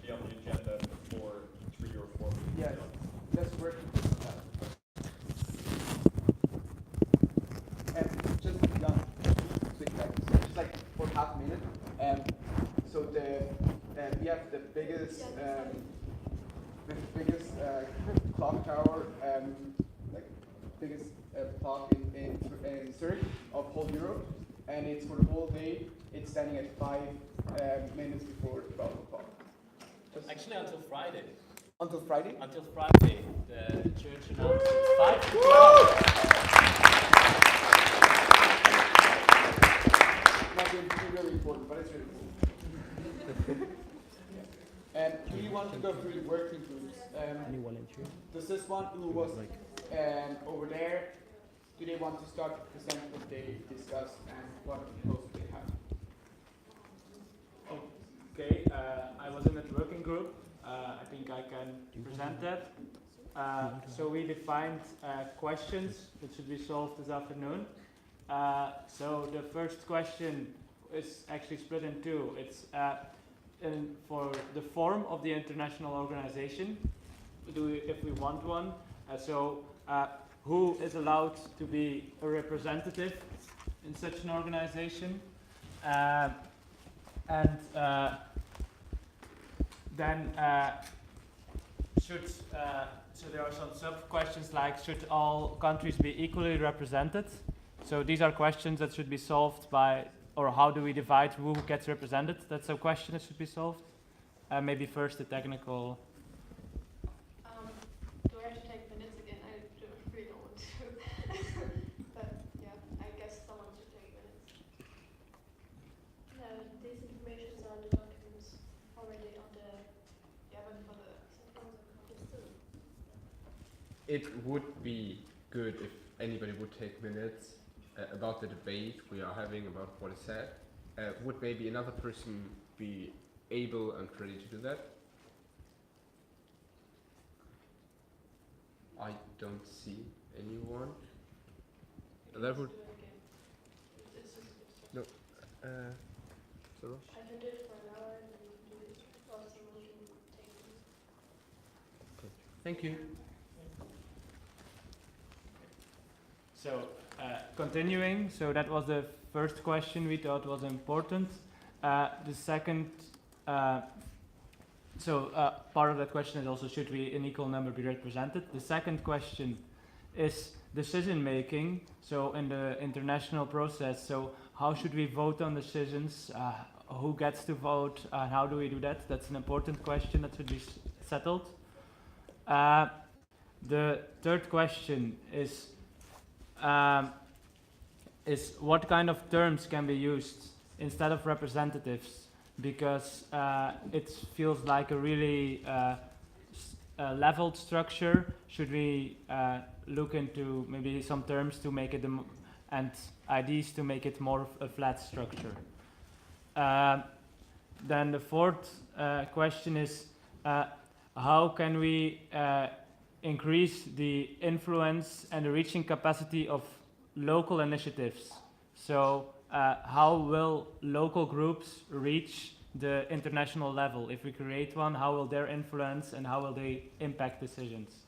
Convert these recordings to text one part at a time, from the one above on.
be on the agenda before 3 or 4 weeks. Yeah, let's work with that. And just quick, just like for half a minute. So we have the biggest clock tower, like biggest clock in Zurich of whole Europe, and it's for the whole day. It's standing at 5 minutes before 12 o'clock. Actually, until Friday. Until Friday? Until Friday, the church announced it's 5 to 12. Not really important, but it's really cool. And we want to go through the working groups. Anyone in here? Does this one who was over there, do they want to start to present what they discussed and what proposals they have? Okay, I was in that working group. I think I can present that. So we defined questions that should be solved this afternoon. So the first question is actually split in two. It's for the form of the international organization, if we want one. Who is allowed to be a representative in such an organization? Then so there are some sub-questions like, should all countries be equally represented? So these are questions that should be solved by, or how do we divide who gets represented? That's a question that should be solved. Maybe first the technical. Do I have to take minutes again? I really don't want to. But yeah, I guess someone should take minutes. These informations are on the documents already on the. Yeah, but for the It would be good if anybody would take minutes about the debate we are having about what is said. Would maybe another person be able and ready to do that? I don't see anyone. That would. No. Sorry. I can do it for an hour and then you can do it while someone can take it. Okay. Thank you. So continuing, so that was the first question we thought was important. The second, part of that question is also, should we in equal number be represented? The second question is decision making. So in the international process, so how should we vote on decisions? Who gets to vote? How do we do that? That's an important question that should be settled. The third question is what kind of terms can be used instead of representatives, because it feels like a really leveled structure. Should we look into maybe some terms to make it and ideas to make it more of a flat structure? Then the fourth question is how can we increase the influence and the reaching capacity of local initiatives? So how will local groups reach the international level? If we create one, how will their influence and how will they impact decisions?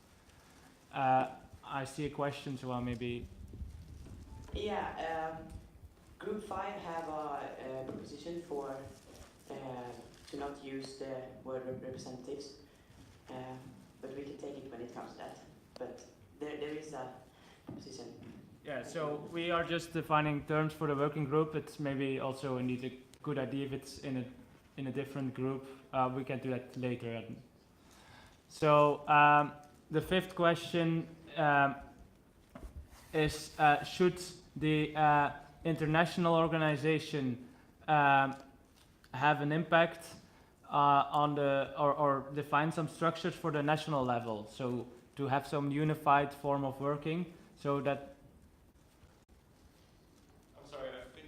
I see a question, so maybe. Yeah, Group 5 have a proposition for to not use the word representatives, but we can take it when it comes to that. But there is a position. Yeah, so we are just defining terms for the working group. It's maybe also indeed a good idea if it's in a different group. We can do that later. So the fifth question is should the international organization have an impact on the or define some structures for the national level? So to have some unified form of working, so that. I'm sorry, I think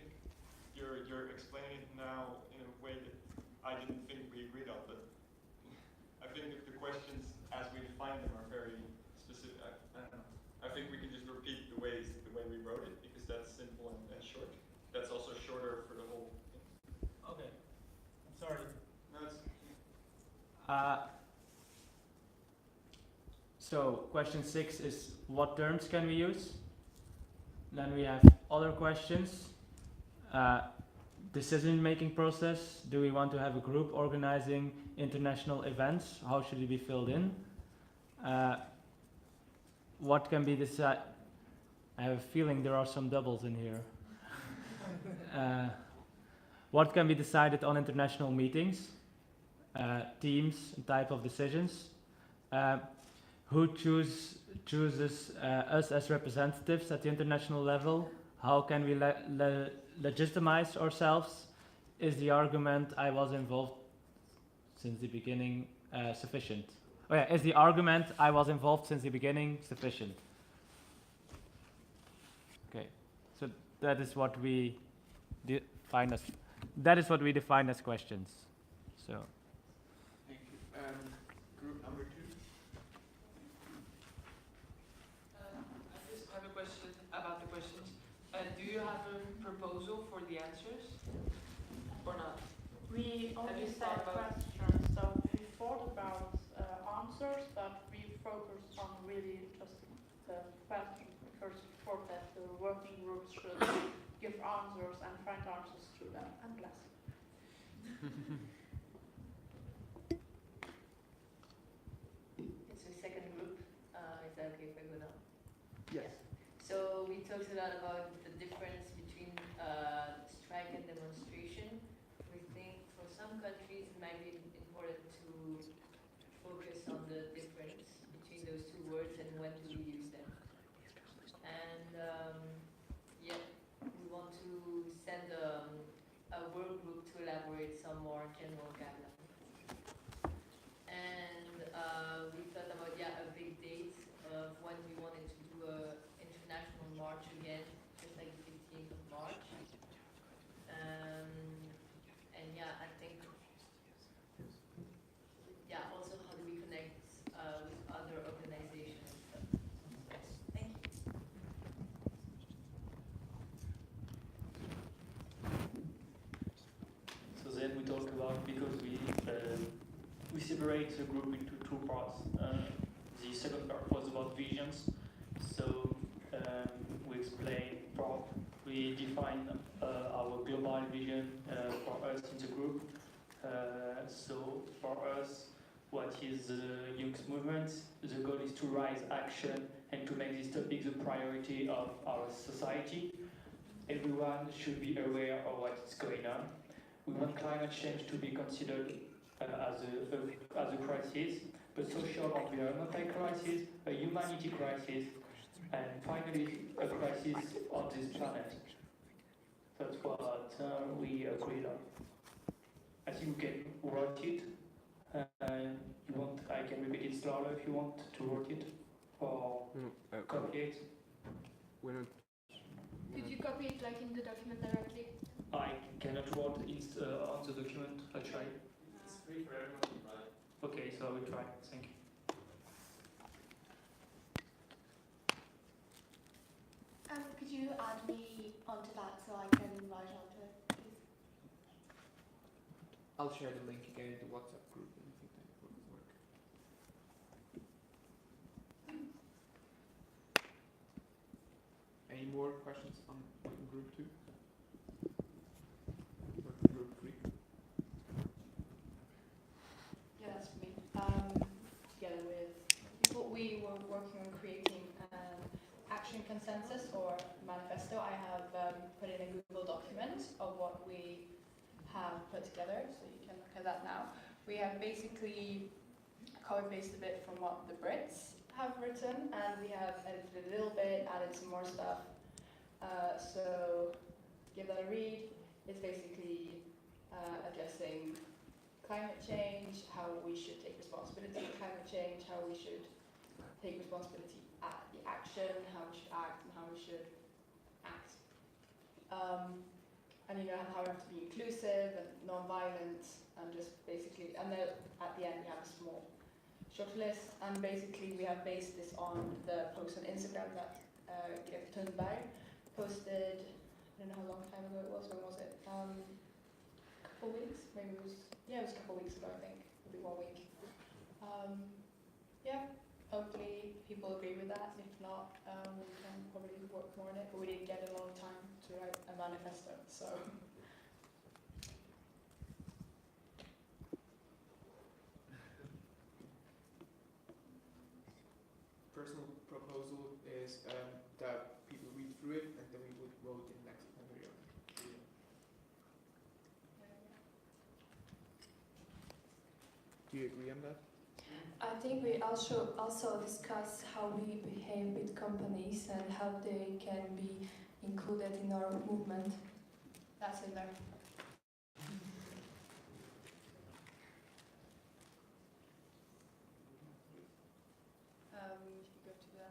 you're explaining it now in a way that I didn't think we agreed on, but I think if the questions as we define them are very specific, I don't know. I think we can just repeat the way we wrote it, because that's simple and short. That's also shorter for the whole thing. Okay. I'm sorry. No, it's So question 6 is what terms can we use? Then we have other questions. Decision-making process. Do we want to have a group organizing international events? How should it be filled in? What can be decided? I have a feeling there are some doubles in here. What can be decided on international meetings? Teams and type of decisions. Who chooses us as representatives at the international level? How can we legitimize ourselves? Is the argument I was involved since the beginning sufficient? Oh yeah, is the argument I was involved since the beginning sufficient? Okay, so that is what we define as questions. So. Thank you. Group number 2. I just have a question about the questions. Do you have a proposal for the answers or not? We only you said thought about- questions, so we thought about answers, but we focused on really just the questions because we thought that the working groups should give answers and find answers to them. And bless you. It's the second group. Is that okay if I go now? Yes. So we talked a lot about the difference between strike and demonstration. We think for some countries it might be important to focus on the difference between those two words and when do we use them. And yeah, we want to send a work group to elaborate some more general guidelines. And we thought about a big date of when we wanted to do a international march again, just like the 15th of March. And I think, also how do we connect with other organizations and stuff. So, thank you. So then we talked about, because we separate the group into two parts. The second part was about visions. So we explained, we define our global vision for us in the group. So for us, what is the youth movement? The goal is to raise action and to make this topic the priority of our society. Everyone should be aware of what is going on. We want climate change to be considered as a crisis, but social environmental crisis, a humanity crisis, and finally a crisis on this planet. That's what we agreed on. I think we can write it. I can repeat it slowly if you want to write it, or copy it. Did you copy it like in the document directly? I cannot write it on the document. I'll try. It's free for everyone to try. Okay, so I will try. Thank you. Could you add me onto that so I can write onto it, please? I'll share the link again in the WhatsApp group and I think that will work. Any more questions on group 2? Or group 3? Yeah, that's for me. Together with people, we were working on creating an action consensus or manifesto. I have put in a Google document of what we have put together, so you can look at that now. We have basically copy-pasted a bit from what the Brits have written, and we have edited a little bit, added some more stuff. So give that a read. It's basically addressing climate change, how we should take responsibility for climate change, how we should take responsibility at the action, how we should act, and how we should act. And how we have to be inclusive and non-violent, and just basically, and then at the end we have a small short list, and basically we have based this on the post on Instagram that Greta Thunberg posted, I don't know how long time ago it was, when was it? couple weeks, maybe it was, yeah, it was a couple weeks ago, I think, maybe 1 week. Yeah, hopefully people agree with that. If not, we can probably work more on it, but we didn't get a long time to write a manifesto, so. Personal proposal is that people read through it and then we would vote in next plenary. Do you agree on that? I think we also discuss how we behave with companies and how they can be included in our movement. That's in there. If you go to the,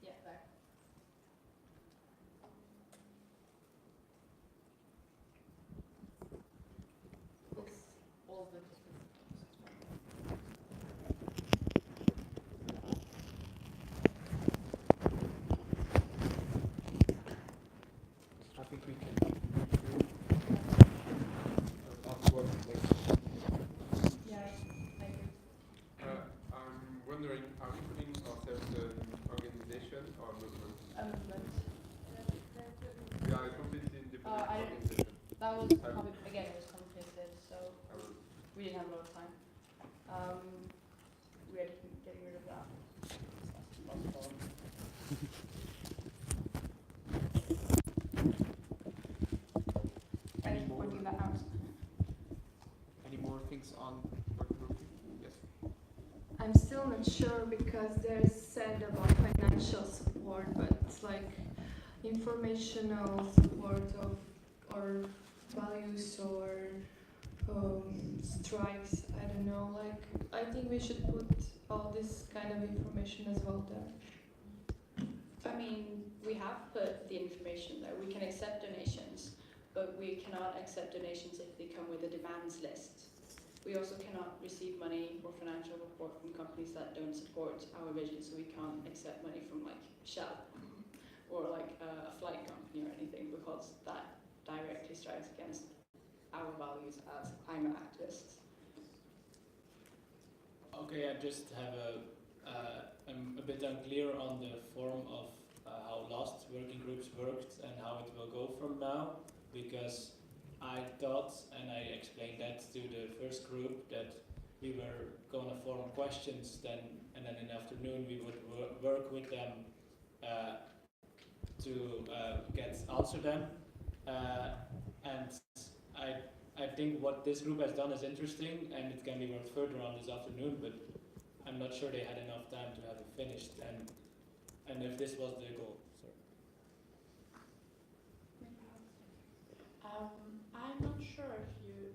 yeah, there. It's all the different I think we can read through what like Yeah, I agree. I'm wondering, are we putting ourselves an organization or movement? Movement. We are a completely independent I- organization. That was again, it was complicated, so we didn't have a lot of time. We had to get rid of that. Any more? Pointing that out. Any more things on working group? Yes. I'm still not sure because there's said about financial support, but it's like informational support of our values or strikes. I don't know. Like I think we should put all this kind of information as well there. I mean, we have put the information there. We can accept donations, but we cannot accept donations if they come with a demands list. We also cannot receive money or financial support from companies that don't support our vision, so we can't accept money from like Shell or like a flight company or anything, because that directly strikes against our values as climate activists. Okay, I just have I'm a bit unclear on the form of how last working groups worked and how it will go from now, because I thought, and I explained that to the first group, that we were going to form questions then, and then in the afternoon we would work with them to answer them. And I think what this group has done is interesting, and it can be worked further on this afternoon, but I'm not sure they had enough time to have it finished, and if this was the goal. I'm not sure if you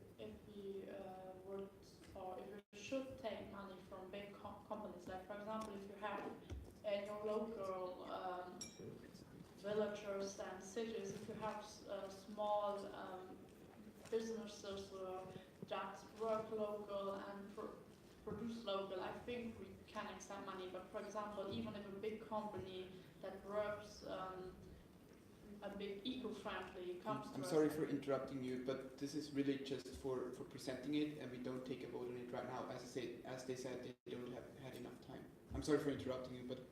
would or if you should take money from big companies. Like for example, if you have in your local villages and cities, if you have small businesses that work local and produce local, I think we can accept money. But for example, even if a big company that works a big eco-friendly comes to I'm us. sorry for interrupting you, but this is really just for presenting it, and we don't take a vote on it right now. As they said, they don't have had enough time. I'm sorry for interrupting you, but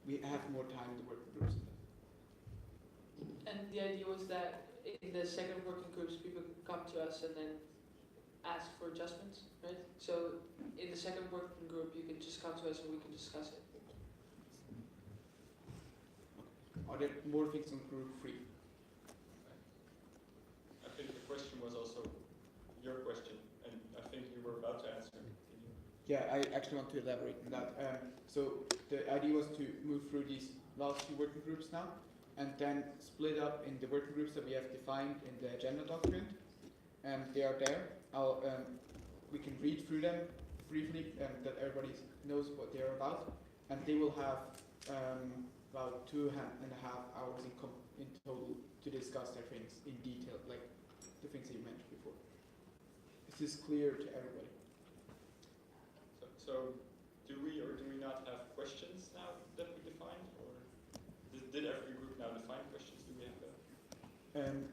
we have more time in the working groups. And the idea was that in the second working groups, people come to us and then ask for adjustments, right? So in the second working group, you can just come to us and we can discuss it. Are there more things on group 3? I think the question was also your question, and I think you were about to answer. Yeah, I actually want to elaborate on that. So the idea was to move through these last few working groups now, and then split up in the working groups that we have defined in the agenda document. They are there. We can read through them briefly, that everybody knows what they are about, and they will have about 2.5 hours in total to discuss their things in detail, like the things that you mentioned before. Is this clear to everybody? So do we or do we not have questions now that we defined, or did every group now define questions? Do we have that?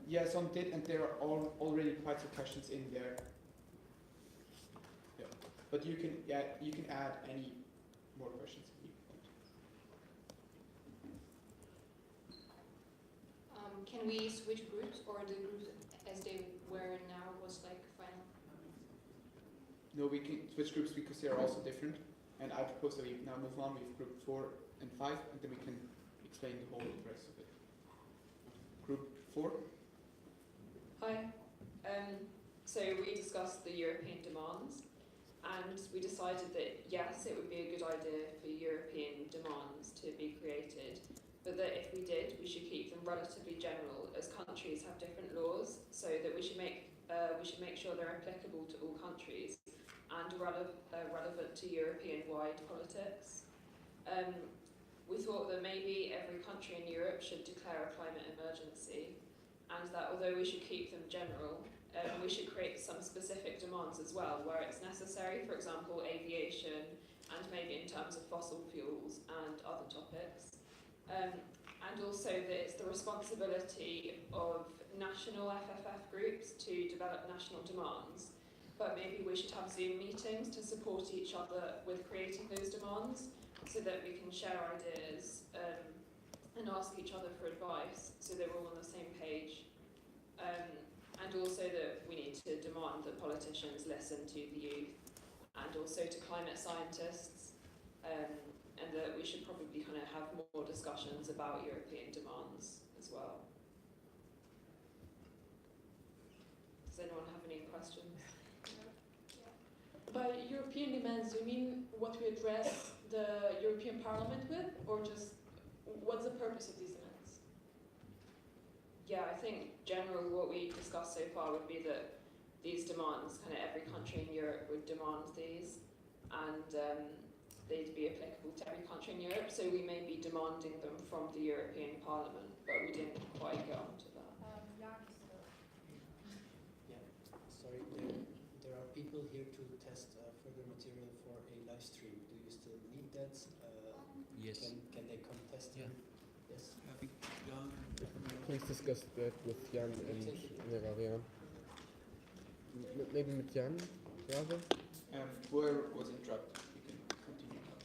Yeah, some did, and there are already quite some questions in there. Yeah. But you can add any more questions if you want. Can we switch groups, or the groups as they were now was like final? No, we can switch groups because they are also different. And I propose that we now move on with group 4 and 5, and then we can explain the whole rest of it. Group 4. Hi. So we discussed the European demands, and we decided that yes, it would be a good idea for European demands to be created, but that if we did, we should keep them relatively general, as countries have different laws, so that we should make sure they're applicable to all countries and relevant to European-wide politics. We thought that maybe every country in Europe should declare a climate emergency, and that although we should keep them general, we should create some specific demands as well, where it's necessary, for example, aviation, and maybe in terms of fossil fuels and other topics. And also that it's the responsibility of national FFF groups to develop national demands, but maybe we should have Zoom meetings to support each other with creating those demands, so that we can share ideas and ask each other for advice, so that we're all on the same page. And also that we need to demand that politicians listen to the youth, and also to climate scientists, and that we should probably kind of have more discussions about European demands as well. Does anyone have any questions? By European demands, you mean what we address the European Parliament with, or just what's the purpose of these demands? Yeah, I think generally what we discussed so far would be that these demands, kind of every country in Europe would demand these, and they'd be applicable to every country in Europe, so we may be demanding them from the European Parliament, but we didn't quite get onto that. Yeah, sorry, there are people here to test further material for a live stream. Do you still need that? Yes. Can they come test it? Yes. Please discuss that with Jan and Marian. Maybe with Jan, rather? Whoever was interrupted, you can continue now.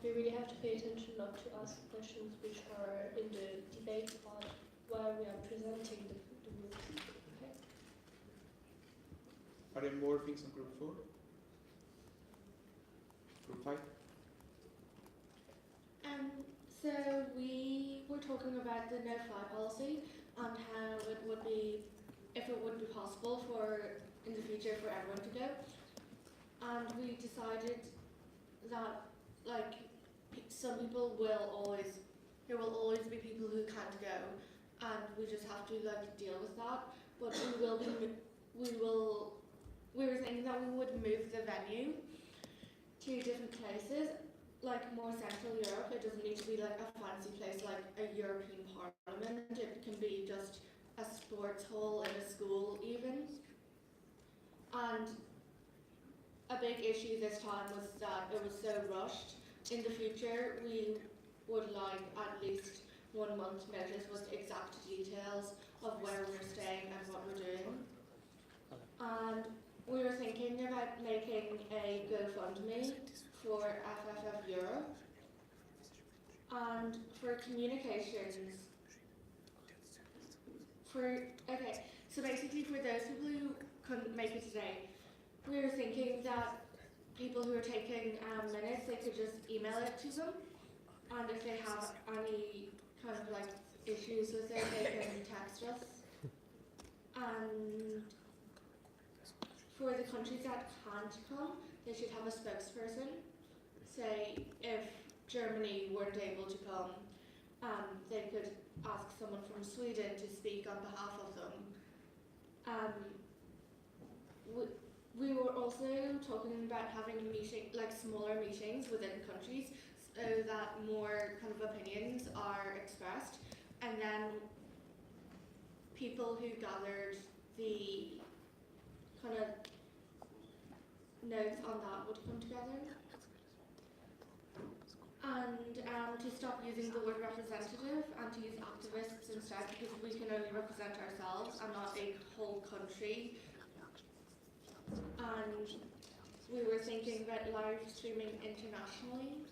We really have to pay attention not to ask questions which are in the debate part while we are presenting the groups. Okay. Are there more things on group 4? Group 5? So we were talking about the no-fly policy and how it would be, if it would be possible for, in the future, for everyone to go. And we decided that, like, some people there will always be people who can't go, and we just have to, like, deal with that. But we were thinking that we would move the venue to different places, like more Central Europe. It doesn't need to be like a fancy place like a European Parliament. It can be just a sports hall in a school even. And a big issue this time was that it was so rushed. In the future, we would like at least 1 month notice with exact details of where we're staying and what we're doing. And we were thinking about making a GoFundMe for FFF Europe, and for communications, so basically for those people who couldn't make it today, we were thinking that people who are taking minutes, they could just email it to them, and if they have any kind of like issues with it, they can text us. And for the countries that can't come, they should have a spokesperson. Say, if Germany weren't able to come, they could ask someone from Sweden to speak on behalf of them. We were also talking about having smaller meetings within countries, so that more kind of opinions are expressed, and then people who gathered the kind of notes on that would come together. and to stop using the word representative and to use activists instead, because we can only represent ourselves and not a whole country. And we were thinking about live streaming internationally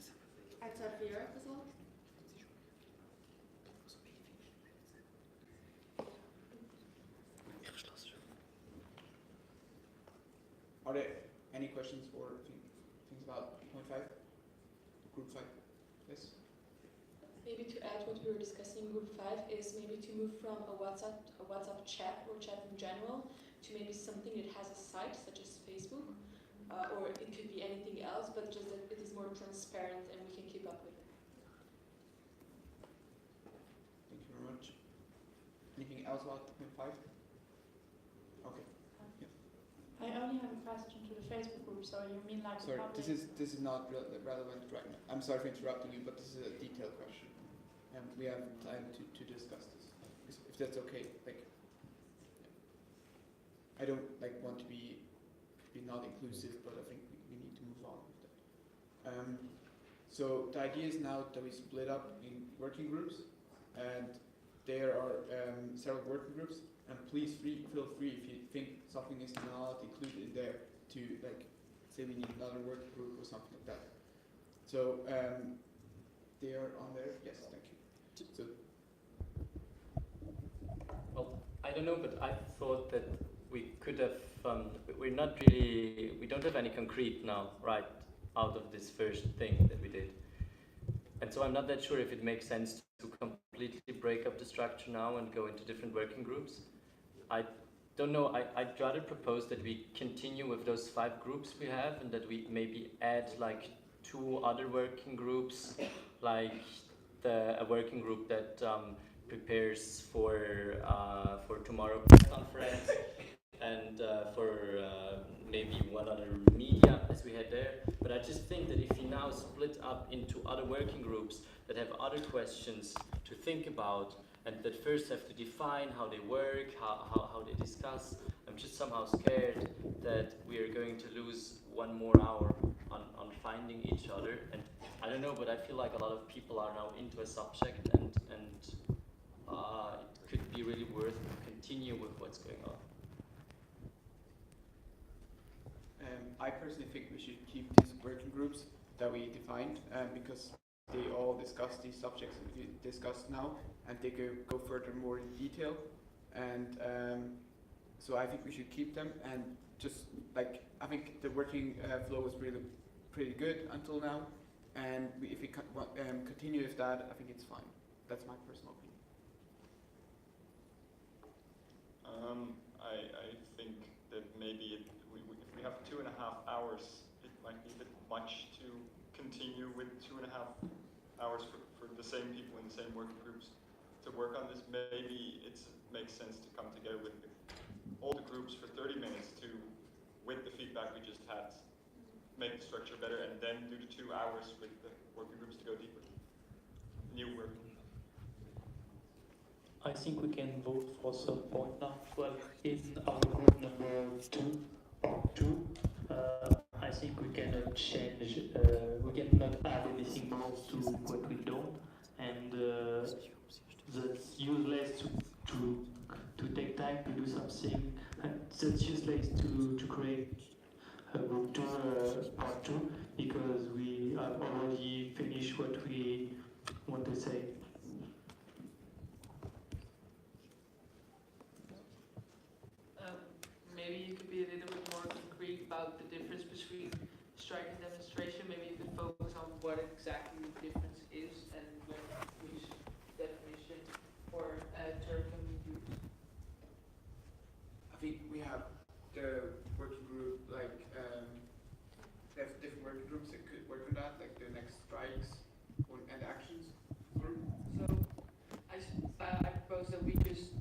outside of Europe as well. Are there any questions or things about point 5? Group 5? Yes? Maybe to add what we were discussing in group 5 is maybe to move from a WhatsApp chat or chat in general to maybe something that has a site such as Facebook, or it could be anything else, but just that it is more transparent and we can keep up with it. Thank you very much. Anything else about point 5? Okay. I only have a question to the Facebook group, so you mean like Sorry, the public? this is not relevant right now. I'm sorry for interrupting you, but this is a detailed question. And we have time to discuss this. If that's okay, like, I don't want to be not inclusive, but I think we need to move on with that. So the idea is now that we split up in working groups, and there are several working groups. And please feel free if you think something is not included in there to say we need another working group or something like that. So they are on there. Yes, thank you. So well, I don't know, but I thought that we could have. We don't have any concrete now, right, out of this first thing that we did. And so I'm not that sure if it makes sense to completely break up the structure now and go into different working groups. I don't know, I'd rather propose that we continue with those 5 groups we have and that we maybe add 2 other working groups, like a working group that prepares for tomorrow press conference and for maybe one other media as we had there. But I just think that if we now split up into other working groups that have other questions to think about, and that first have to define how they work, how they discuss. I'm just somehow scared that we are going to lose 1 more hour on finding each other. And I don't know, but I feel like a lot of people are now into a subject, and it could be really worth to continue with what's going on. I personally think we should keep these working groups that we defined, because they all discuss these subjects that we discussed now, and they go further more in detail. And so I think we should keep them, and just I think the working flow was really pretty good until now, and if we continue with that, I think it's fine. That's my personal opinion. I think that maybe if we have 2.5 hours, it might be a bit much to continue with 2.5 hours for the same people in the same working groups to work on this. Maybe it makes sense to come together with all the groups for 30 minutes with the feedback we just had, make the structure better, and then do the 2 hours with the working groups to go deeper. New work. I think we can vote for some point now. Well, in our group number 2, I think we cannot change, we cannot add anything more to what we don't, and that's useless to take time to do something, and that's useless to create a group 2 part 2, because we have already finished what we want to say. Maybe you could be a little bit more concrete about the difference between strike and demonstration. Maybe you could focus on what exactly the difference is and which definition or term can we use. I think we have the working group, they have different working groups that could work on that, like the next strikes and actions group. So I propose that we just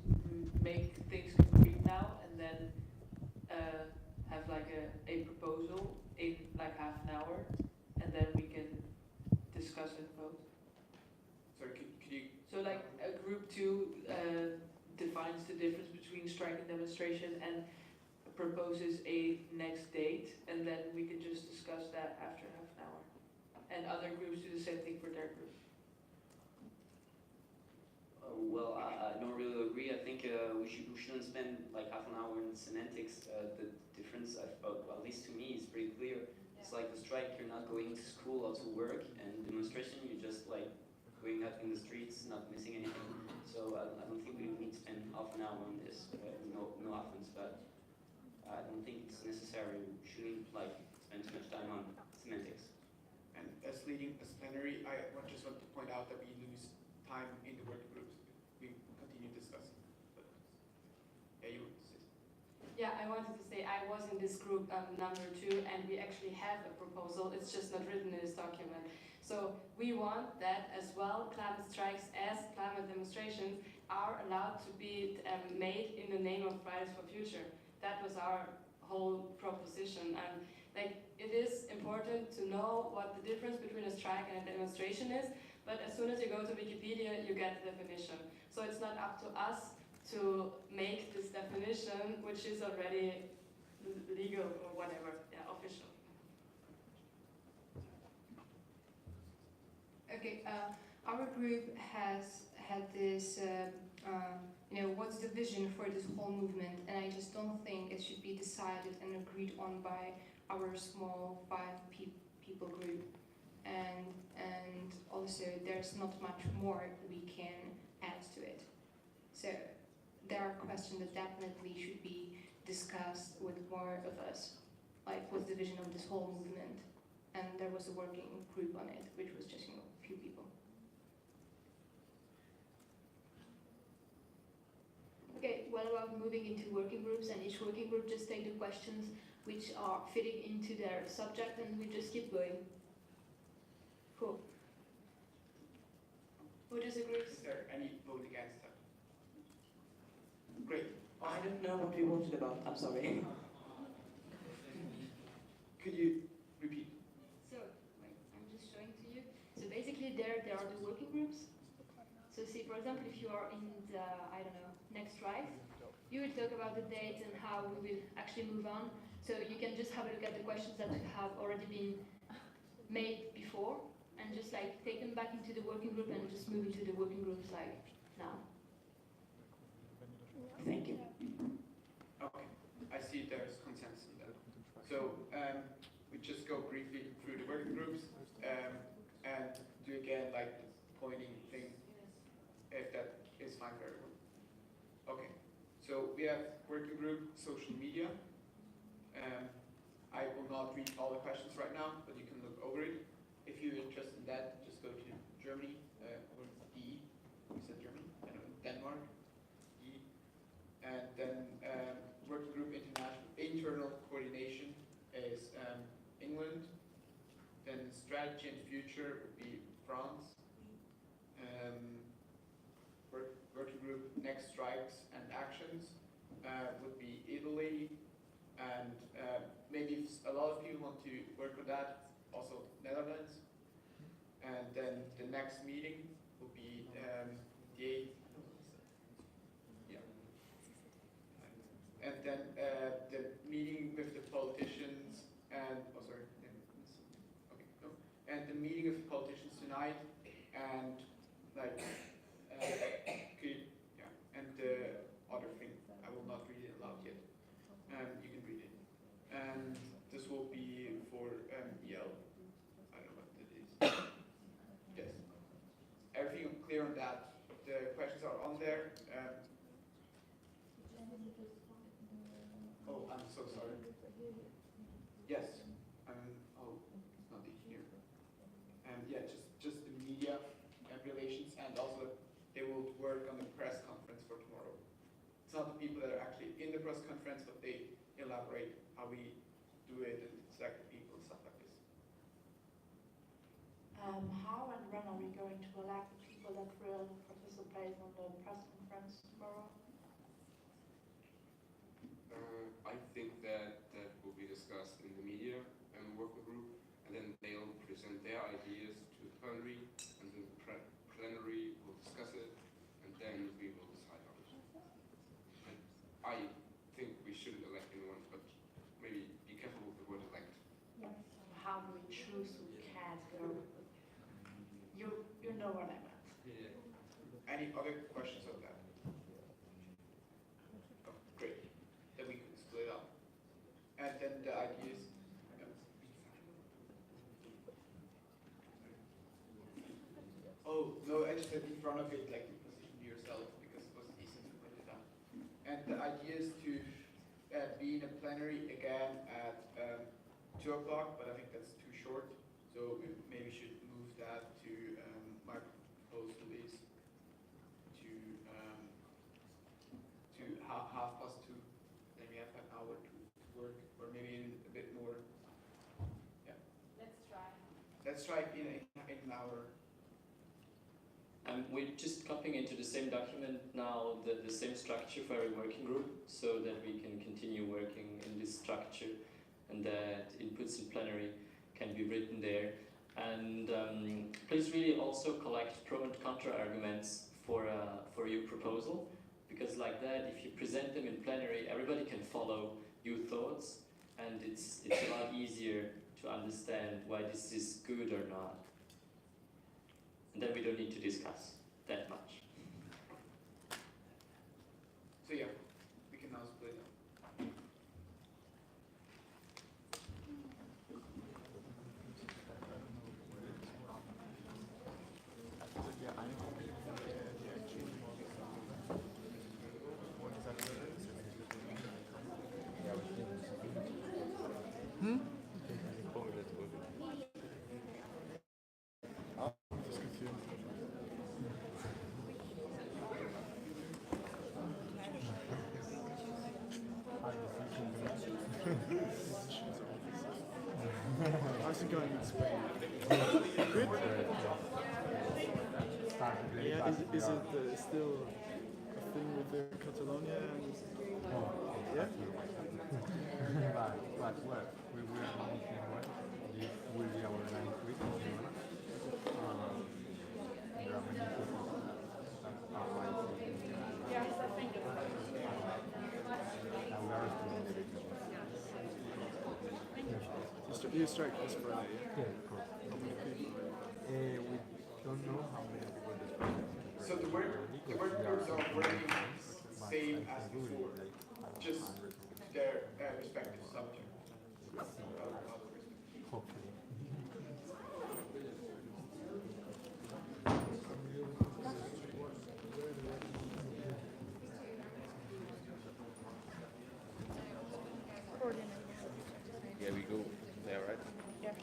make things concrete now, and then have a proposal in half an hour, and then we can discuss and vote. Sorry, could you? So a group 2 defines the difference between strike and demonstration and proposes a next date, and then we can just discuss that after half an hour. and other groups do the same thing for their group. Well, I don't really agree. I think we shouldn't spend like half an hour in semantics. The difference, well, at least to me, is pretty clear. It's like the strike, you're not going to school or to work, and demonstration, you're just like going out in the streets, not missing anything. So I don't think we need to spend half an hour on this. No offense, but I don't think it's necessary. We shouldn't like spend too much time on semantics. And as leading as plenary, I just want to point out that we lose time in the working groups. We continue discussing. But, yeah, you want to say. Yeah, I wanted to say I was in this group number 2, and we actually have a proposal. It's just not written in this document. So we want that as well. Climate strikes as climate demonstrations are allowed to be made in the name of Fridays for Future. That was our whole proposition. And like, it is important to know what the difference between a strike and a demonstration is. But as soon as you go to Wikipedia, you get the definition. So it's not up to us to make this definition, which is already legal or whatever, yeah, official. Okay, our group has had this, what's the vision for this whole movement? And I just don't think it should be decided and agreed on by our small 5-people group. And also there's not much more we can add to it. So there are questions that definitely should be discussed with more of us, like what's the vision of this whole movement. And there was a working group on it, which was just, a few people. Okay, what about moving into working groups, and each working group just take the questions which are fitting into their subject, and we just keep going? Cool. Who disagrees? Is there any vote against that? Great. I don't know what we voted about. I'm sorry. Could you repeat? So, wait, I'm just showing to you. So basically there are the working groups. So see, for example, if you are in the, next strike, you will talk about the date and how we will actually move on. So you can just have a look at the questions that have already been made before, and just like take them back into the working group and just move into the working groups like now. Thank you. Okay, I see there's consensus on that. So we just go briefly through the working groups and do again like the pointing thing, if that is fine for everyone. Okay, so we have working group social media. I will not read all the questions right now, but you can look over it. If you're interested in that, just go to Germany or DE. You said Germany? I don't know, Denmark. DE. And then working group internal coordination is England. Then strategy and future would be France. Working group next strikes and actions would be Italy. And maybe if a lot of people want to work with that, also Netherlands. And then the next meeting will be the 8th. Yeah. And then the meeting with the politicians and, and the meeting of the politicians tonight, and like, and the other thing, I will not read it aloud yet. You can read it. And this will be for EL. I don't know what that is. Yes. Everything clear on that? The questions are on there. Oh, I'm so sorry. Yes. Oh, it's not here. Yeah, just the media and relations, and also they will work on the press conference for tomorrow. It's not the people that are actually in the press conference, but they elaborate how we do it and select the people and stuff like this. How and when are we going to elect the people that will participate on the press conference tomorrow? I think that will be discussed in the media and the working group, and then they'll present their ideas to the plenary, and then the plenary will discuss it, and then we will decide on it. And I think we shouldn't elect anyone, but maybe be careful with the word elect. How do we choose who can go? Any other questions on that? Oh, great. Then we could split up. And then the ideas. Oh, no, I just said in front of it, like you position yourself because it was easy to put it up. And the idea is to be in a plenary again at 2 o'clock, but I think that's too short. So we maybe should move that to, my proposal is to half past 2. Then we have an hour to work, or maybe a bit more. Yeah. Let's try. Let's try in an hour. We're just copying into the same document now the same structure for every working group so that we can continue working in this structure and that inputs in plenary can be written there. And please really also collect pro and contra arguments for your proposal, because like that, if you present them in plenary, everybody can follow your thoughts and it's a lot easier to understand why this is good or not. And then we don't need to discuss that much. So yeah, we can now split up. How's it going in Spain? Good? Yeah, is it still a thing with the Catalonia? And yeah? but well, we will meeting what this will be our 9th week in Girona. There are many people that are fighting. Yes, I think it's And we are still in the victim. You strike this Friday? Yeah, of course. How many people? We don't know how many people this Friday. So the work groups are working same as before, just their respective subject. Hopefully. Yeah, we go there, right? Yeah.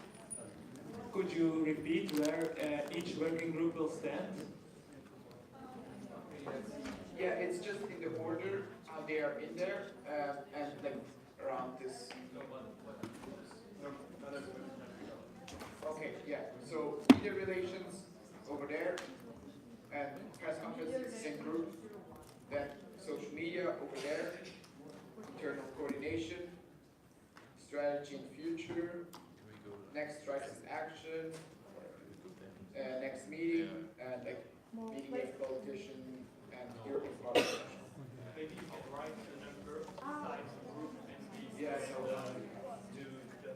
Could you repeat where each working group will stand? Yeah, it's just in the order how they are in there, and like around this. Okay, yeah. So media relations over there, and press conference is the same group. Then social media over there, internal coordination, strategy and future, next strikes and action, next meeting, and like meeting with politician and European Parliament. Maybe I'll write the number inside the group and we Yeah, so do the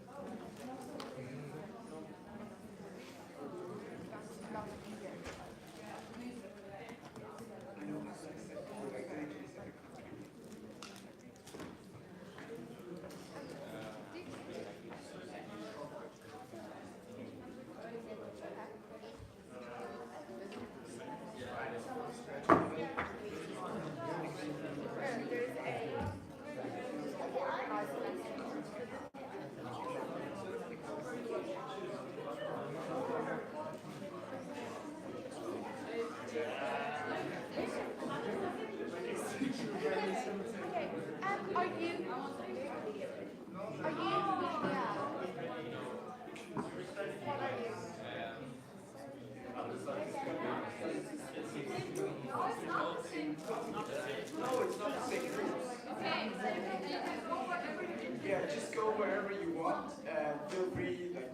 Yeah, just go wherever you want and feel free. Like,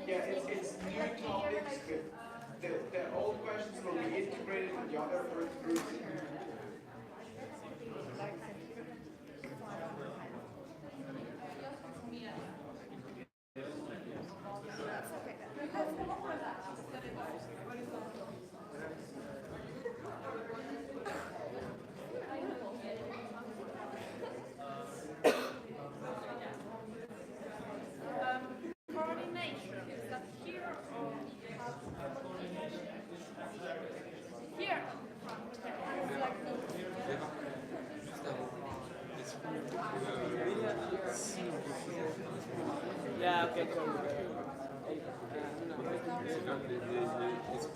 yeah, it's new topics, but the old questions will be integrated in the other work groups. okay.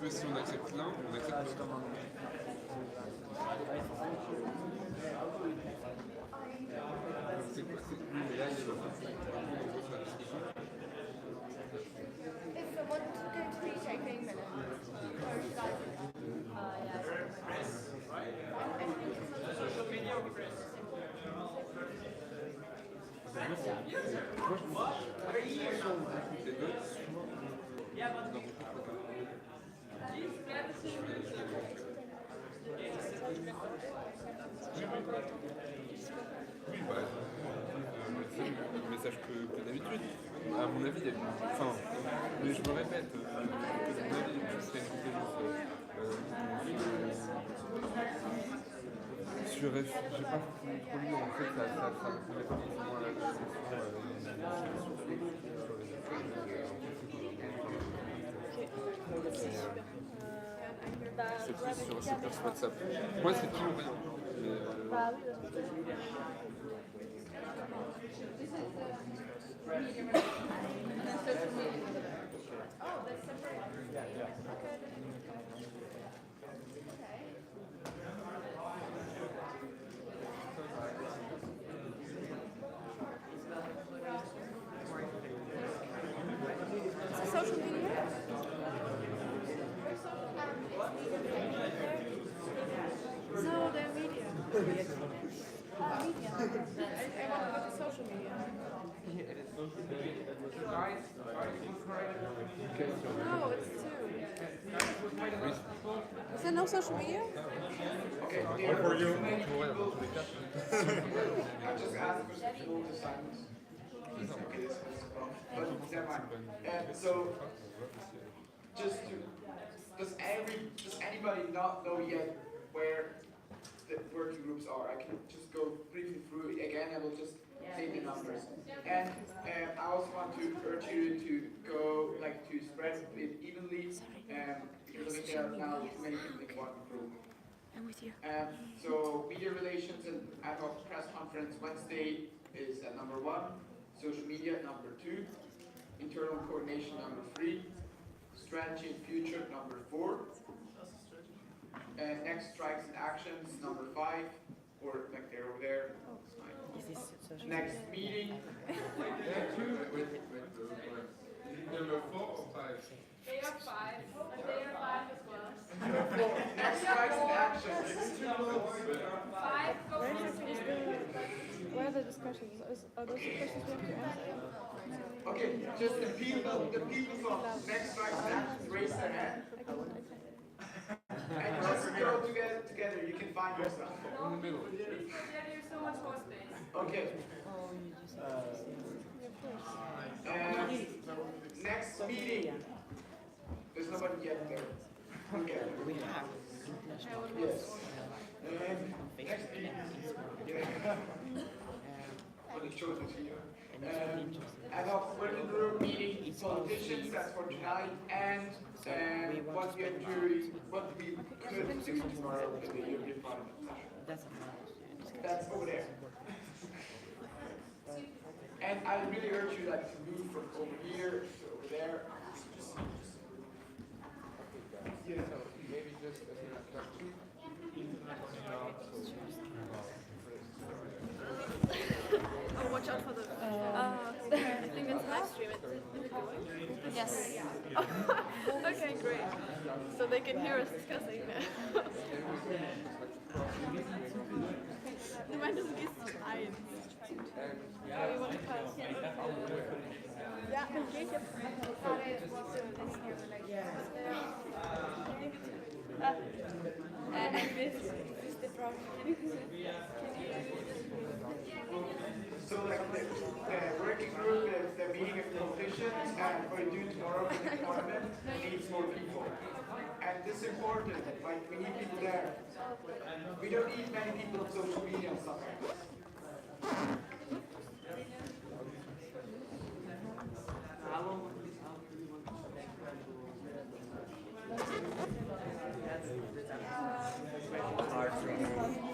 que si on accepte l'un, on accepte l'autre. C'est quoi? Oui, mais là, il y a le If someone is going to be taking minutes, or should I? Social media or press? Oui, bah, c'est le message que d'habitude. À mon avis, il y a une... Enfin, mais je me répète, à mon avis, ce serait une compétence sur... J'ai pas trop lu, en fait, ça répondait pas forcément à la question c'est plus sur WhatsApp. Moi, c'est toujours bien. Bah oui, oh, that's separate. It's a social media? No, they're media. Media. I want to go to social media. No, it's two. Is there no social media? Okay, for you. I just asked people to silence. Okay, this is a problem. But never mind. So, just to, does anybody not know yet where the working groups are? I can just go briefly through it again. I will just say the numbers. And I also want to urge you to go, like, to spread it evenly, because I think there are now too many people in one group. I'm with you. So media relations and ad hoc press conference Wednesday is at number 1, social media number 2, internal coordination number 3, strategy and future number 4, next strikes and actions number 5, or like they're over there. Next meeting. Number 4 or 5? They are 5. They are 5 as well. Number 4, next strikes and actions. 5 go Where are the discussions? Are those the questions we have to answer? Okay, just the people from next strikes and actions raise their hand. And just go together, you can find yourself. In the middle. There's so much more space. Okay. Next meeting. There's nobody yet there. Okay. We have Yes. Next meeting. Yeah. For the children here. Ad hoc working group meeting politicians, that's for tonight, and what we could do tomorrow in the European Parliament session. That's over there. And I really urge you like to move from over here to over there. Yeah, so maybe just as an introduction. Oh, watch out for the. I think it's live stream. Is it going? Yes. Okay, great. So they can hear us discussing now. Du meintest, du gehst zu 1. Aber wir wollen pass. Ja, dann gehe ich jetzt. This is the problem. So like the working group is the meeting of politicians, and what we do tomorrow in the Parliament needs more people. And this is important, like we need people there. We don't need many people on social media and stuff like this. hard to